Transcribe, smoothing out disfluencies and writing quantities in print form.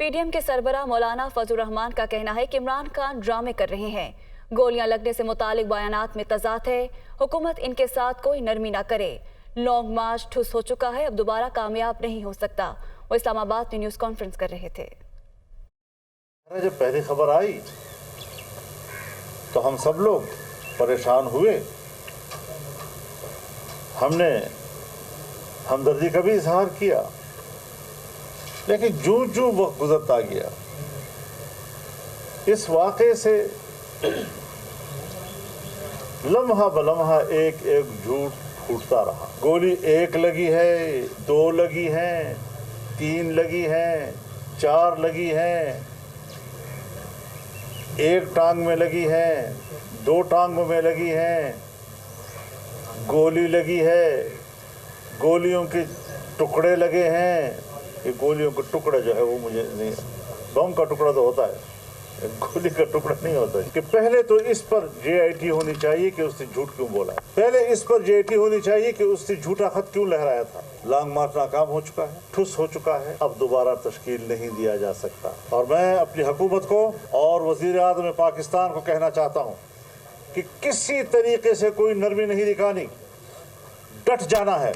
PDM के सरबराह मौलाना फजल रहमान का कहना है कि इमरान खान ड्रामे कर रहे हैं। गोलियां लगने से मुतालिक बयानात में तजाद है। हुकूमत इनके साथ कोई नरमी ना करे। लॉन्ग मार्च ठुस हो चुका है, अब दोबारा कामयाब नहीं हो सकता। वो इस्लामाबाद में न्यूज़ कॉन्फ्रेंस कर रहे थे। जब पहली खबर आई तो हम सब लोग परेशान हुए। हमने हमदर्दी का भी इजहार किया, लेकिन जो वक्त गुजरता गया इस वाक़े से लम्हा बलम्हा एक एक झूठ फूटता रहा। गोली एक लगी है, 2 लगी हैं, 3 लगी हैं, 4 लगी हैं, एक टांग में लगी है, 2 टांगों में लगी है, गोली लगी है, गोलियों के टुकड़े लगे हैं। ये गोलियों के टुकड़े जो है वो मुझे नहीं, बम का टुकड़ा तो होता है, गोली का टुकड़ा नहीं होता है। कि पहले तो इस पर जेआईटी होनी चाहिए कि उसने झूठ क्यों बोला है। पहले इस पर जेआईटी होनी चाहिए कि उसने झूठा खत क्यों लहराया था। लॉन्ग मार्च नाकाम हो चुका है, ठुस हो चुका है, अब दोबारा तश्कील नहीं दिया जा सकता। और मैं अपनी हुकूमत को और वज़ीर-ए-आज़म पाकिस्तान को कहना चाहता हूँ कि किसी तरीके से कोई नरमी नहीं दिखानी, डट जाना है।